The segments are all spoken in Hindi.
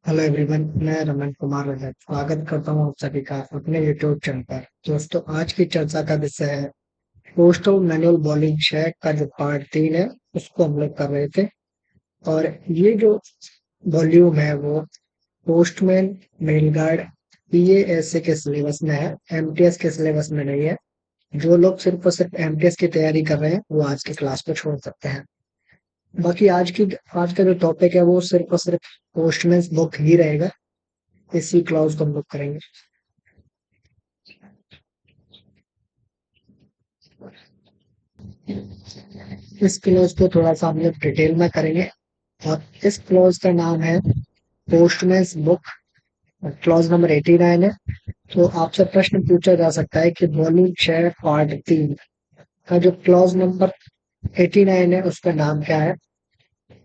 हेलो एवरीवन, मैं रमन कुमार रजक स्वागत करता हूँ आप सभी का अपने यूट्यूब चैनल पर। दोस्तों, आज की चर्चा का विषय है पोस्टल मैनुअल बॉलिंग चेक का जो पार्ट 3 है, उसको हम लोग कर रहे थे। और ये जो वॉल्यूम है वो पोस्टमैन, मेल गार्ड, पीएएसए के सिलेबस में है, एमटीएस के सिलेबस में नहीं है। जो लोग सिर्फ और सिर्फ एमटीएस की तैयारी कर रहे हैं वो आज की क्लास को छोड़ सकते हैं। बाकी आज का जो टॉपिक है वो सिर्फ और सिर्फ पोस्टमैन बुक ही रहेगा। इसी क्लास को हम लोग करेंगे। इस क्लॉज को थोड़ा सा हम लोग डिटेल में करेंगे। और इस क्लॉज का नाम है पोस्टमैन्स बुक। क्लॉज नंबर 89 है। तो आपसे प्रश्न पूछा जा सकता है कि वॉल्यूम 6 पार्ट 3 का जो क्लॉज नंबर 89 है उसका नाम क्या है।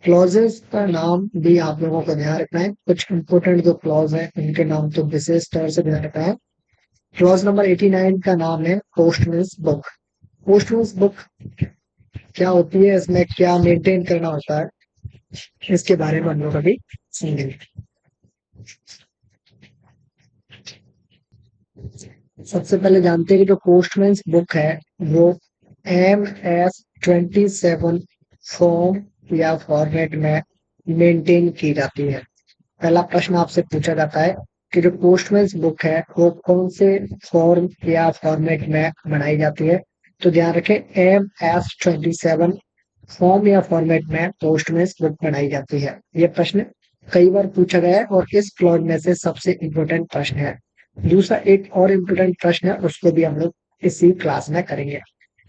क्लॉजेस का नाम भी आप लोगों को ध्यान रखना है। कुछ इंपोर्टेंट जो क्लॉज है उनके नाम तो विशेष तरह से ध्यान रखना है। क्लॉज नंबर 89 का नाम है पोस्टमैन्स बुक। पोस्टमैन्स बुक क्या होती है, इसमें क्या मेंटेन करना होता है, इसके बारे में हम लोग अभी सीखेंगे। सबसे पहले जानते हैं कि जो पोस्टमैन्स बुक है वो MS-27 फॉर्म या फॉर्मेट में मेंटेन की जाती है। पहला प्रश्न आपसे पूछा जाता है कि जो पोस्टमैन्स बुक है वो कौन से फॉर्म या फॉर्मेट में बनाई जाती है। तो ध्यान रखें, MS-27 फॉर्म या फॉर्मेट में पोस्टमैन्स बुक बनाई जाती है। ये प्रश्न कई बार पूछा गया है और इस क्लॉज में से सबसे इम्पोर्टेंट प्रश्न है। दूसरा एक और इम्पोर्टेंट प्रश्न है, उसको भी हम लोग इसी क्लास में करेंगे।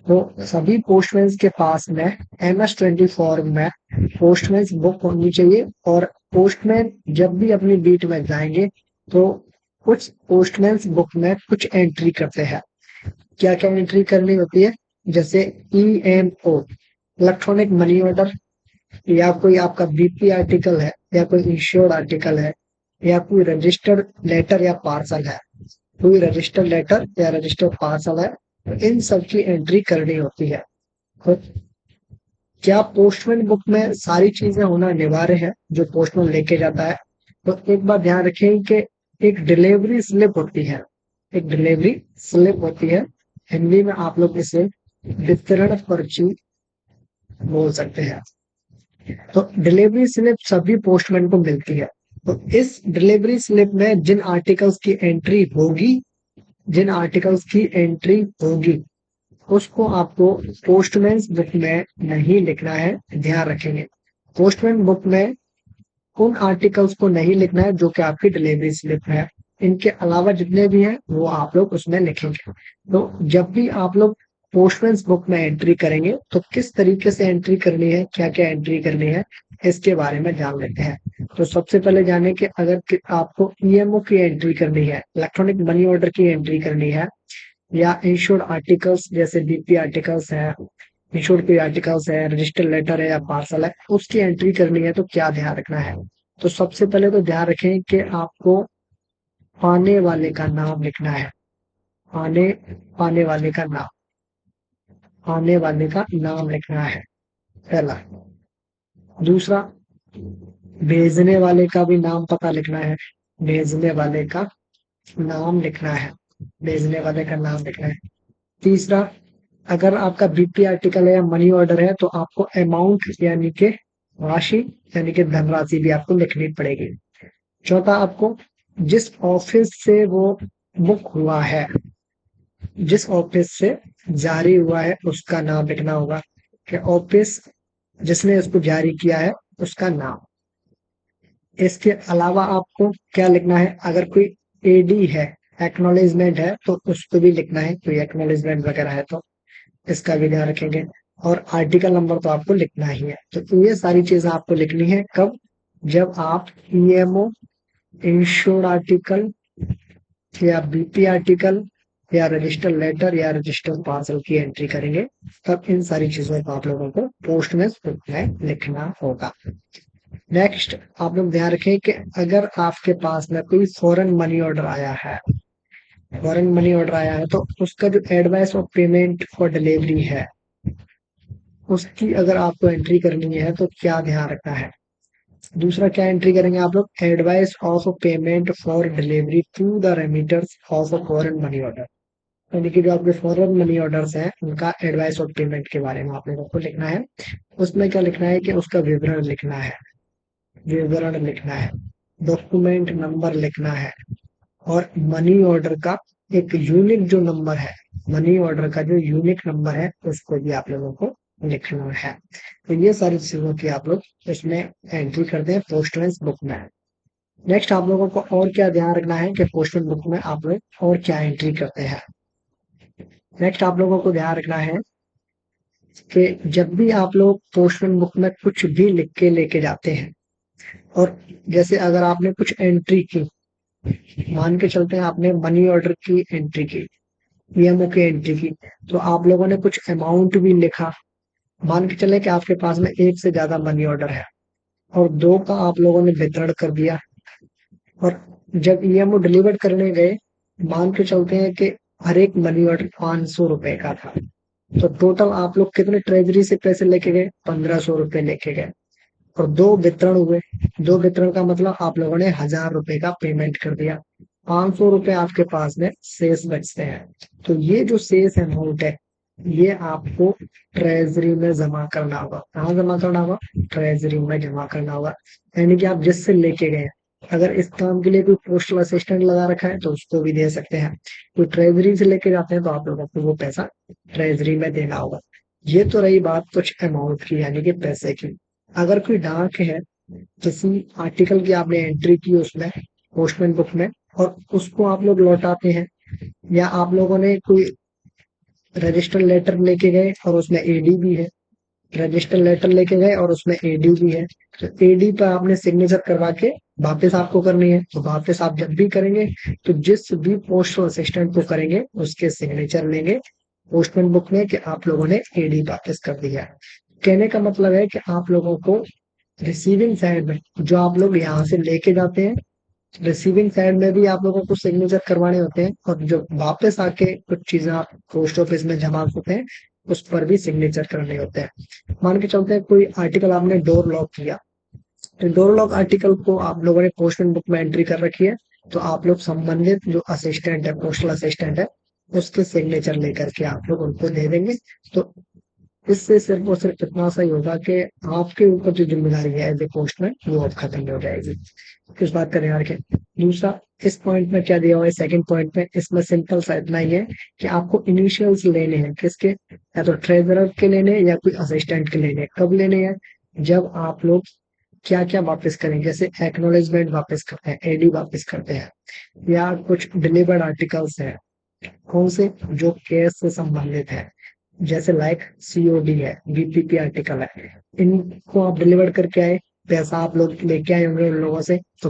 तो सभी पोस्टमैन्स के पास में MS-20 फॉर्म में पोस्टमैन्स बुक होनी चाहिए। और पोस्टमैन जब भी अपनी बीट में जाएंगे तो कुछ पोस्टमैन्स बुक में कुछ एंट्री करते हैं। क्या क्या एंट्री करनी होती है, जैसे EMO इलेक्ट्रॉनिक मनी ऑर्डर, या कोई आपका बीपी आर्टिकल है, या कोई इंश्योर्ड आर्टिकल है, या कोई रजिस्टर्ड लेटर या पार्सल है। कोई रजिस्टर्ड लेटर या रजिस्टर्ड पार्सल है, तो इन सब की एंट्री करनी होती है। तो क्या पोस्टमैन बुक में सारी चीजें होना अनिवार्य है जो पोस्टमैन लेके जाता है। तो एक बार ध्यान रखें कि एक डिलीवरी स्लिप होती है। एक डिलीवरी स्लिप होती है, हिंदी में आप लोग इसे वितरण पर्ची बोल सकते हैं। तो डिलीवरी स्लिप सभी पोस्टमैन को मिलती है। तो इस डिलीवरी स्लिप में जिन आर्टिकल्स की एंट्री होगी उसको आपको पोस्टमैन बुक में नहीं लिखना है। ध्यान रखेंगे, पोस्टमैन बुक में उन आर्टिकल्स को नहीं लिखना है जो कि आपकी डिलीवरी स्लिप है। इनके अलावा जितने भी हैं वो आप लोग उसमें लिखेंगे। तो जब भी आप लोग पोस्टमैन्स बुक में एंट्री करेंगे तो किस तरीके से एंट्री करनी है, क्या क्या एंट्री करनी है, इसके बारे में जान लेते हैं। तो सबसे पहले जाने कि अगर आपको ईएमओ की एंट्री करनी है, इलेक्ट्रॉनिक मनी ऑर्डर की एंट्री करनी है, या इंश्योर्ड आर्टिकल्स जैसे बीपी आर्टिकल्स है, इंश्योर्ड कोई आर्टिकल्स है, रजिस्टर लेटर है या पार्सल है, उसकी एंट्री करनी है, तो क्या ध्यान रखना है। तो सबसे पहले तो ध्यान रखें कि आपको पाने वाले का नाम लिखना है। पाने पाने वाले का नाम पाने वाले का नाम लिखना है, पहला। दूसरा, भेजने वाले का भी नाम पता लिखना है। भेजने वाले का नाम लिखना है। भेजने वाले का नाम लिखना है। तीसरा, अगर आपका बीपी आर्टिकल है या मनी ऑर्डर है तो आपको अमाउंट यानी कि राशि, यानी कि धनराशि भी आपको लिखनी पड़ेगी। चौथा, आपको जिस ऑफिस से वो बुक हुआ है, जिस ऑफिस से जारी हुआ है उसका नाम लिखना होगा, कि ऑफिस जिसने इसको जारी किया है उसका नाम। इसके अलावा आपको क्या लिखना है, अगर कोई एडी है, एक्नॉलेजमेंट है, तो उसको भी लिखना है। कोई एक्नॉलेजमेंट वगैरह है तो इसका भी ध्यान रखेंगे। और आर्टिकल नंबर तो आपको लिखना ही है। तो ये सारी चीजें आपको लिखनी है कब, जब आप ईएमओ, इंश्योर्ड आर्टिकल या बीपी आर्टिकल या रजिस्टर लेटर या रजिस्टर पार्सल की एंट्री करेंगे, तब इन सारी चीजों को आप लोगों को पोस्टमैन बुक में लिखना होगा। नेक्स्ट, आप लोग ध्यान रखें कि अगर आपके पास में कोई फॉरेन मनी ऑर्डर आया है, तो उसका जो advice of payment for delivery है, उसकी अगर आपको एंट्री करनी है तो क्या ध्यान रखना है। दूसरा क्या एंट्री करेंगे आप लोग, advice of payment for delivery to the remitters of a foreign money order, यानी कि जो आपके फॉरेन मनी ऑर्डर्स हैं उनका एडवाइस ऑफ पेमेंट के बारे में आप लोगों को लिखना है। उसमें क्या लिखना है कि उसका विवरण लिखना है, विवरण लिखना है, डॉक्यूमेंट नंबर लिखना है, और मनी ऑर्डर का एक यूनिक जो नंबर है, मनी ऑर्डर का जो यूनिक नंबर है उसको भी आप लोगों को लिखना है। तो ये सारी चीजों की आप लोग इसमें एंट्री करते हैं पोस्टमैन बुक में। नेक्स्ट आप लोगों को और क्या ध्यान रखना है कि पोस्टमैन बुक में आप लोग और क्या एंट्री करते हैं। नेक्स्ट आप लोगों को ध्यान रखना है कि जब भी आप लोग पोस्टमैन बुक में कुछ भी लिख के लेके जाते हैं, और जैसे अगर आपने कुछ एंट्री की, मान के चलते हैं आपने मनी ऑर्डर की एंट्री की, पीएमओ की एंट्री की, तो आप लोगों ने कुछ अमाउंट भी लिखा, मान के चले कि आपके पास में एक से ज्यादा मनी ऑर्डर है और दो का आप लोगों ने वितरण कर दिया, और जब ईएमओ डिलीवर करने गए, मान के चलते हैं कि हर एक मनी ऑर्डर 500 रुपए का था, तो टोटल आप लोग कितने ट्रेजरी से पैसे लेके गए, 1500 रुपए लेके गए, और दो वितरण हुए। दो वितरण का मतलब आप लोगों ने 1000 रुपए का पेमेंट कर दिया, 500 रुपए आपके पास में शेष बचते हैं। तो ये जो शेष अमाउंट है ये आपको ट्रेजरी में जमा करना होगा। कहाँ जमा करना होगा, ट्रेजरी में जमा करना होगा, यानी कि आप जिससे लेके गए, अगर इस काम के लिए कोई पोस्टल असिस्टेंट लगा रखा है तो उसको भी दे सकते हैं, कोई ट्रेजरी से लेके जाते हैं तो आप लोगों को वो पैसा ट्रेजरी में देना होगा। ये तो रही बात कुछ अमाउंट की, यानी कि पैसे की। अगर कोई डाक है, किसी आर्टिकल की आपने एंट्री की उसमें पोस्टमैन बुक में, और उसको आप लोग लौटाते हैं, या आप लोगों ने कोई रजिस्टर लेटर लेके गए और उसमें एडी भी है, रजिस्टर लेटर लेके गए और उसमें एडी भी है, तो एडी पर आपने सिग्नेचर करवा के वापस आपको करनी है, तो वापस आप जब भी करेंगे तो जिस भी पोस्टल असिस्टेंट को करेंगे उसके सिग्नेचर लेंगे पोस्टमैन बुक में कि आप लोगों ने एडी वापस कर दिया है। कहने का मतलब है कि आप लोगों को रिसीविंग साइड में जो आप लोग यहाँ से लेके जाते हैं, रिसीविंग साइड में भी आप लोगों को सिग्नेचर करवाने होते हैं, और जो वापस आके कुछ चीजें आप पोस्ट ऑफिस में जमा होते हैं उस पर भी सिग्नेचर करने होते हैं। मान के चलते हैं कोई आर्टिकल आपने डोर लॉक किया, तो डोर लॉक आर्टिकल को आप लोगों ने पोस्टमैन बुक में एंट्री कर रखी है, तो आप लोग संबंधित जो असिस्टेंट है, पोस्टल असिस्टेंट है, उसके सिग्नेचर लेकर के आप लोग उनको दे देंगे। तो इससे सिर्फ और सिर्फ इतना सा ही होगा कि आपके ऊपर जो जिम्मेदारी है एज ए पोस्टमैन वो अब खत्म हो जाएगी। किस बात का ध्यान रखें। दूसरा, इस पॉइंट में क्या दिया हुआ है, सेकंड पॉइंट में, इसमें सिंपल सा इतना ही है कि आपको इनिशियल्स लेने हैं, किसके, या तो ट्रेजरर के लेने हैं या कोई असिस्टेंट के लेने हैं। कब लेने हैं, जब आप लोग क्या क्या वापस करें, जैसे एक्नोलेजमेंट वापस करते हैं, एडी वापस करते हैं, या कुछ डिलीवर्ड आर्टिकल्स है, कौन से, जो केस से संबंधित है, जैसे लाइक सीओडी है, बीपीपी आर्टिकल है, इनको आप डिलीवर करके आए, पैसा आप लोग लेके आए होंगे उन लोगों से, तो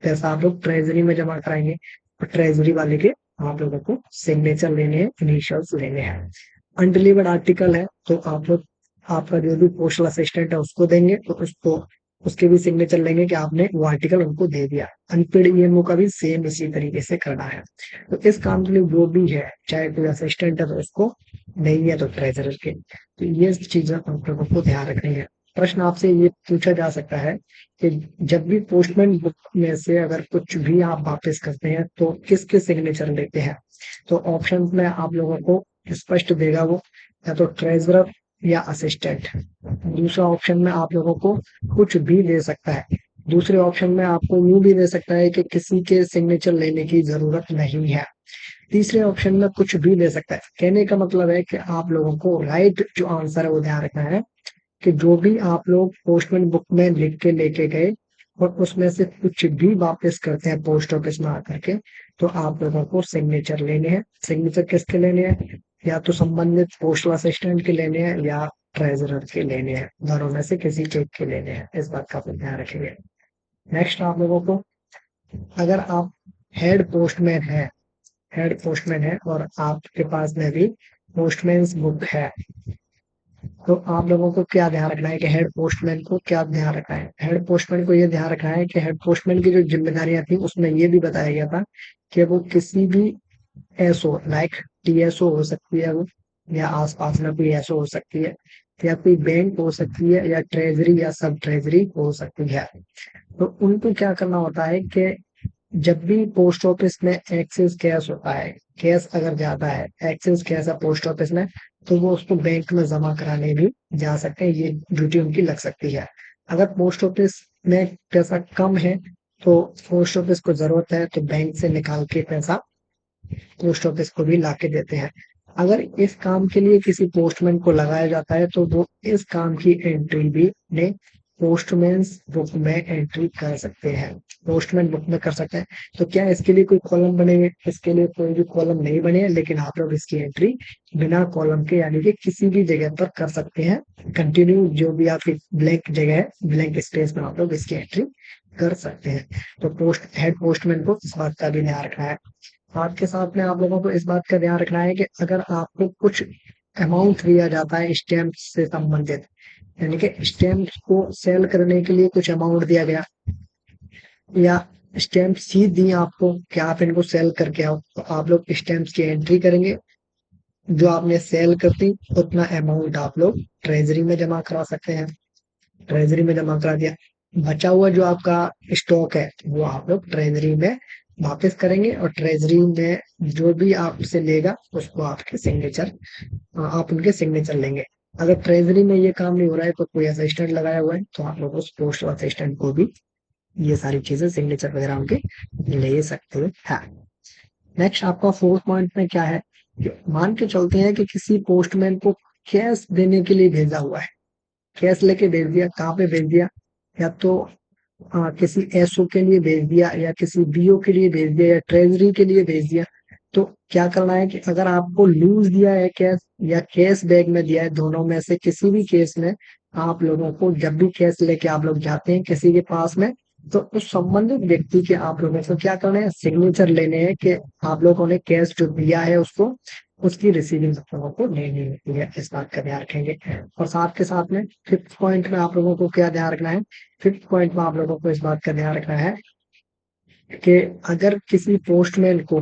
पैसा आप लोग ट्रेजरी में जमा कराएंगे, और ट्रेजरी वाले के आप लोगों को सिग्नेचर लेने हैं, इनिशियल्स लेने हैं। अनडिलीवर्ड आर्टिकल है तो आप लोग, आपका जो भी पोस्टल असिस्टेंट है उसको देंगे, तो उसको उसके भी सिग्नेचर लेंगे कि आपने वो आर्टिकल उनको दे दिया। अनपेड ईएमओ का भी सेम इसी तरीके से करना है। तो इस काम के लिए जो भी है, चाहे कोई असिस्टेंट है तो उसको, नहीं है तो ट्रेजरर के, तो ये चीजें आप लोगों को ध्यान रखनी है। प्रश्न आपसे ये पूछा जा सकता है कि जब भी पोस्टमैन बुक में से अगर कुछ भी आप वापस करते हैं तो किसके सिग्नेचर लेते हैं, तो ऑप्शन में आप लोगों को स्पष्ट देगा वो, या तो ट्रेजरर या असिस्टेंट। दूसरा ऑप्शन में आप लोगों को कुछ भी दे सकता है, दूसरे ऑप्शन में आपको यूं भी दे सकता है कि किसी के सिग्नेचर लेने की जरूरत नहीं है, तीसरे ऑप्शन में कुछ भी दे सकता है। कहने का मतलब है कि आप लोगों को राइट जो आंसर है वो ध्यान रखना है कि जो भी आप लोग पोस्टमैन बुक में लिख के लेके गए और उसमें से कुछ भी वापस करते हैं पोस्ट ऑफिस में आकर के, तो आप लोगों को सिग्नेचर लेने हैं। सिग्नेचर किसके लेने हैं, या तो संबंधित पोस्टल असिस्टेंट के लेने हैं या ट्रेजरर के लेने हैं, दोनों में से किसी एक के लेने हैं। इस बात का आप ध्यान रखेंगे। नेक्स्ट आप लोगों को, अगर आप हेड पोस्टमैन है, हेड पोस्टमैन है और आपके पास में भी पोस्टमैन बुक है, तो आप लोगों को क्या ध्यान रखना है कि हेड पोस्टमैन को क्या ध्यान रखना है। हेड पोस्टमैन को ये ध्यान रखना है कि हेड पोस्टमैन की जो जिम्मेदारियां थी उसमें ये भी बताया गया था कि वो किसी भी एसओ लाइक टीएसओ हो सकती है वो, या आसपास में कोई एसओ हो सकती है, या कोई बैंक हो सकती है, या ट्रेजरी या सब ट्रेजरी हो सकती है। तो उनको क्या करना होता है कि जब भी पोस्ट ऑफिस में एक्सेस कैश होता है, कैश अगर जाता है, एक्सेस कैश है पोस्ट ऑफिस में, तो वो उसको बैंक में जमा कराने भी जा सकते हैं, ये ड्यूटी उनकी लग सकती है। अगर पोस्ट ऑफिस में पैसा कम है, तो पोस्ट ऑफिस को जरूरत है तो बैंक से निकाल के पैसा पोस्ट ऑफिस को भी लाके देते हैं। अगर इस काम के लिए किसी पोस्टमैन को लगाया जाता है, तो वो इस काम की एंट्री भी ने पोस्टमैन बुक में एंट्री कर सकते हैं, पोस्टमैन बुक में कर सकते हैं। तो क्या इसके लिए कोई कॉलम बनेंगे? इसके लिए कोई भी कॉलम नहीं बने हैं, लेकिन आप लोग इसकी एंट्री बिना कॉलम के, यानी कि किसी भी जगह पर कर सकते हैं। कंटिन्यू जो भी आपकी ब्लैंक जगह है, ब्लैंक स्पेस में आप लोग इसकी एंट्री कर सकते हैं। तो हेड पोस्टमैन को इस बात का भी ध्यान रखना है। साथ के साथ में आप लोगों को इस बात का ध्यान रखना है कि अगर आपको कुछ अमाउंट दिया जाता है स्टैम्प से संबंधित, यानी कि स्टैम्प को सेल करने के लिए कुछ अमाउंट दिया गया, या स्टैम्प सी दी आपको कि आप इनको सेल करके आओ, तो आप लोग स्टैम्प की एंट्री करेंगे। जो आपने सेल कर दी, उतना अमाउंट आप लोग ट्रेजरी में जमा करा सकते हैं। ट्रेजरी में जमा करा दिया, बचा हुआ जो आपका स्टॉक है वो आप लोग ट्रेजरी में वापस करेंगे, और ट्रेजरी में जो भी आपसे लेगा उसको आपके सिग्नेचर, आप उनके सिग्नेचर लेंगे। अगर ट्रेजरी में ये काम नहीं हो रहा है, तो कोई असिस्टेंट लगाया हुआ है, तो आप लोग उस पोस्ट असिस्टेंट को भी ये सारी चीजें, सिग्नेचर वगैरह उनके ले सकते हैं। नेक्स्ट आपका फोर्थ पॉइंट में क्या है कि मान के चलते हैं कि किसी पोस्टमैन को कैश देने के लिए भेजा हुआ है, कैश लेके भेज दिया, कहाँ पे भेज दिया? या तो किसी एसओ के लिए भेज दिया, या किसी बीओ के लिए भेज दिया, या ट्रेजरी के लिए भेज दिया। तो क्या करना है कि अगर आपको लूज दिया है कैश, या कैश बैग में दिया है, दोनों में से किसी भी केस में आप लोगों को जब भी कैश लेके आप लोग जाते हैं किसी के पास में, तो उस संबंधित व्यक्ति के आप लोगों को क्या करना है, सिग्नेचर लेने हैं कि आप लोगों ने कैश जो दिया है उसको, उसकी रिसीविंग आप लोगों को लेनी होती है। इस बात का ध्यान रखेंगे। और साथ के साथ में फिफ्थ पॉइंट में आप लोगों को क्या ध्यान रखना है, फिफ्थ पॉइंट में आप लोगों को इस बात का ध्यान रखना है कि अगर किसी पोस्टमैन को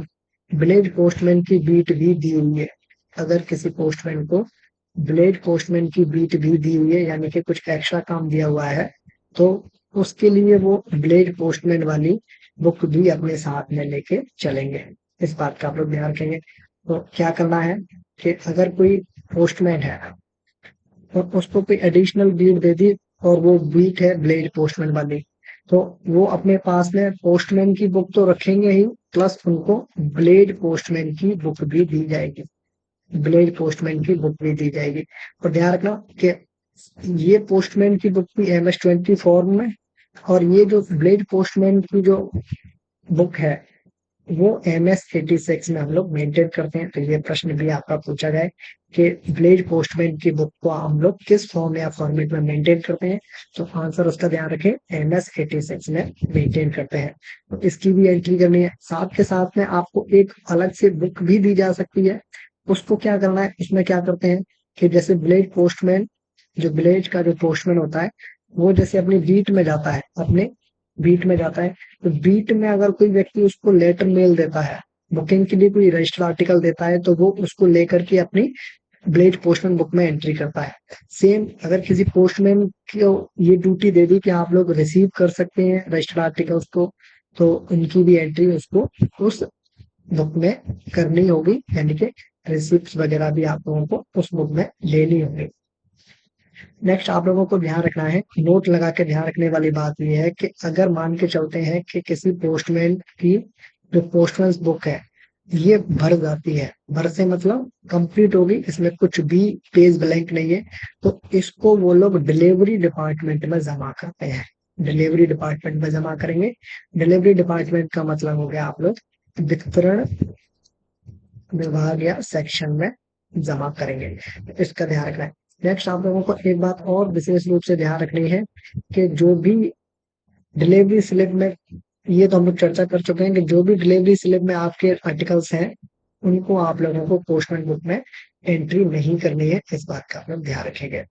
विलेज पोस्टमैन की बीट भी दी हुई है, अगर किसी पोस्टमैन को विलेज पोस्टमैन की बीट भी दी हुई है, यानी कि कुछ एक्स्ट्रा काम दिया हुआ है, तो उसके लिए वो विलेज पोस्टमैन वाली बुक भी अपने साथ में लेके चलेंगे। इस बात का आप लोग ध्यान रखेंगे। तो क्या करना है कि अगर कोई पोस्टमैन है और उसको कोई एडिशनल बीट दे दी, और वो बीट है विलेज पोस्टमैन वाली, तो वो अपने पास में पोस्टमैन की बुक तो रखेंगे ही, प्लस उनको विलेज पोस्टमैन की बुक भी दी जाएगी, विलेज पोस्टमैन की बुक भी दी जाएगी। और ध्यान रखना कि ये पोस्टमैन की बुक भी MS-20 फॉर्म में, और ये जो विलेज पोस्टमैन की जो बुक है वो MS-86 में हम लोग मेंटेन करते हैं। तो ये प्रश्न भी आपका पूछा जाए कि विलेज पोस्टमैन की बुक को हम लोग किस फॉर्म या फॉर्मेट में मेंटेन करते हैं, तो आंसर उसका ध्यान रखें, MS-86 में मेंटेन करते हैं। तो इसकी भी एंट्री करनी है। साथ के साथ में आपको एक अलग से बुक भी दी जा सकती है। उसको क्या करना है, उसमें क्या करते हैं कि जैसे विलेज पोस्टमैन, जो विलेज का जो पोस्टमैन होता है, वो जैसे अपनी बीट में जाता है, अपने बीट में जाता है, तो बीट में अगर कोई व्यक्ति उसको लेटर मेल देता है, बुकिंग के लिए कोई रजिस्टर आर्टिकल देता है, तो वो उसको लेकर के अपनी विलेज पोस्टमैन बुक में एंट्री करता है। सेम अगर किसी पोस्टमैन को ये ड्यूटी दे दी कि आप लोग रिसीव कर सकते हैं रजिस्टर आर्टिकल्स को, तो उनकी भी एंट्री उसको उस बुक में करनी होगी, यानी कि रिसिप्ट वगैरह भी आप लोगों को उस बुक में लेनी होगी। नेक्स्ट आप लोगों को ध्यान रखना है, नोट लगा के ध्यान रखने वाली बात यह है कि अगर मान के चलते हैं कि किसी पोस्टमैन की जो पोस्टमैन बुक है ये भर जाती है, भर से मतलब कंप्लीट होगी, इसमें कुछ भी पेज ब्लैंक नहीं है, तो इसको वो लोग डिलीवरी डिपार्टमेंट में जमा करते हैं, डिलीवरी डिपार्टमेंट में जमा करेंगे। डिलीवरी डिपार्टमेंट का मतलब हो गया आप लोग वितरण विभाग या सेक्शन में जमा करेंगे। इसका ध्यान रखना है। नेक्स्ट आप लोगों को एक बात और विशेष रूप से ध्यान रखनी है कि जो भी डिलीवरी स्लिप में, ये तो हम लोग चर्चा कर चुके हैं कि जो भी डिलीवरी स्लिप में आपके आर्टिकल्स हैं उनको आप लोगों को पोस्टमैन बुक में एंट्री नहीं करनी है। इस बात का आप लोग ध्यान रखेंगे।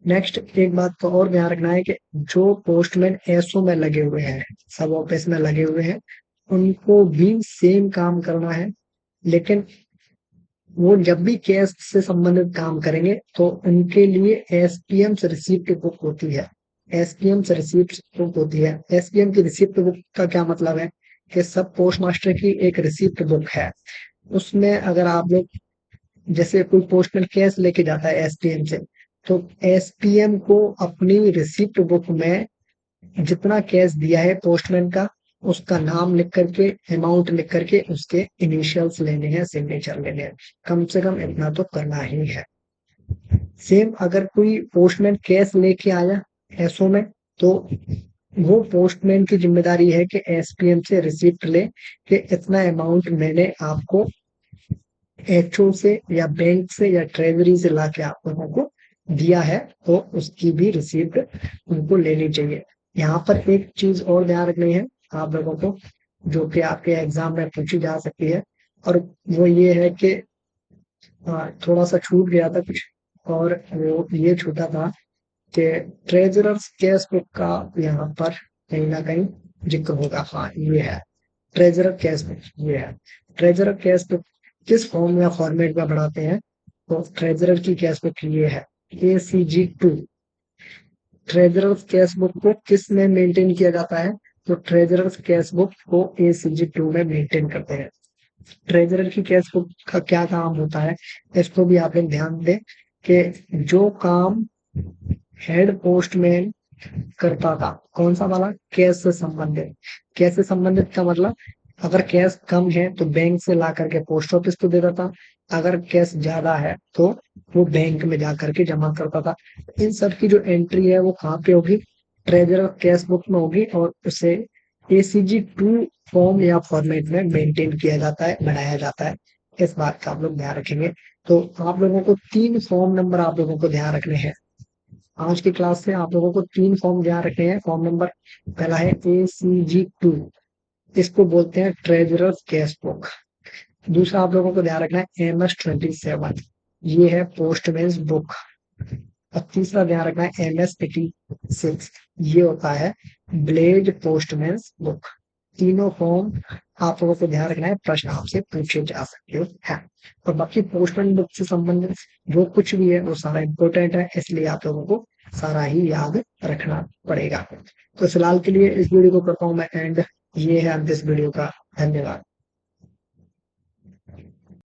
नेक्स्ट एक बात को और ध्यान रखना है कि जो पोस्टमैन एसओ में लगे हुए हैं, सब ऑफिस में लगे हुए हैं, उनको भी सेम काम करना है, लेकिन वो जब भी कैश से संबंधित काम करेंगे तो उनके लिए एसपीएम रिसिप्ट बुक होती है। एसपीएम रिसिप्ट बुक होती है। एसपीएम की रिसिप्ट बुक का क्या मतलब है कि सब पोस्ट मास्टर की एक रिसिप्ट बुक है। उसमें अगर आप लोग, जैसे कोई पोस्टमैन कैश लेके जाता है एसपीएम से, तो एसपीएम को अपनी रिसिप्ट बुक में जितना कैश दिया है पोस्टमैन का, उसका नाम लिख करके, अमाउंट लिख करके उसके इनिशियल्स लेने हैं, सिग्नेचर लेने हैं। कम से कम इतना तो करना ही है। सेम अगर कोई पोस्टमैन कैश लेके आया एसओ में, तो वो पोस्टमैन की जिम्मेदारी है कि एसपीएम से रिसिप्ट ले कि इतना अमाउंट मैंने आपको एचओ से या बैंक से या ट्रेजरी से लाके आप लोगों को दिया है, तो उसकी भी रिसिप्ट उनको लेनी चाहिए। यहाँ पर एक चीज और ध्यान रखनी है आप लोगों को, जो कि आपके एग्जाम में पूछी जा सकती है, और वो ये है कि थोड़ा सा छूट गया था कुछ, और वो ये छूटा था कि ट्रेजरर्स कैश बुक का यहाँ पर कहीं ना कहीं जिक्र होगा। हाँ, ये है ट्रेजरर कैश बुक, ये है ट्रेजरर कैश बुक। किस फॉर्म या फॉर्मेट में बढ़ाते हैं, तो ट्रेजरर की कैश बुक ये है ACG2। ट्रेजरर कैश बुक को किस में मेंटेन किया जाता है, तो ट्रेजरर कैश बुक को ACG2 में मेंटेन करते हैं। ट्रेजरर की कैश बुक का क्या काम होता है, इसको भी आप लोग ध्यान दें कि जो काम हेड पोस्टमैन करता था, कौन सा वाला, कैश से संबंधित। कैश से संबंधित का मतलब, अगर कैश कम है तो बैंक से ला करके पोस्ट ऑफिस को दे देता, अगर कैश ज्यादा है तो वो बैंक में जा करके जमा करता था। इन सब की जो एंट्री है वो कहाँ पे होगी, ट्रेजरर कैश बुक में होगी, और उसे ACG2 फॉर्म या फॉर्मेट में मेंटेन किया जाता है, बनाया जाता है। इस बात का आप लोग ध्यान रखेंगे। तो आप लोगों को 3 फॉर्म नंबर आप लोगों को ध्यान रखने हैं। आज की क्लास से आप लोगों को 3 फॉर्म ध्यान रखने हैं। फॉर्म नंबर पहला है ACG2, इसको बोलते हैं ट्रेजरर कैश बुक। दूसरा आप लोगों को ध्यान रखना है MS27, ये है पोस्टमैन्स बुक। और तीसरा ध्यान रखना है MS86, ये होता है ब्लेड पोस्टमैन्स बुक। तीनों फॉर्म आप लोगों को ध्यान रखना है, प्रश्न आपसे पूछे जा सकते हैं। और बाकी पोस्टमैन बुक से संबंधित जो कुछ भी है वो सारा इम्पोर्टेंट है, इसलिए आप लोगों को सारा ही याद रखना पड़ेगा। तो फिलहाल के लिए इस वीडियो को करता हूँ मैं एंड। ये है अंत इस वीडियो का। धन्यवाद।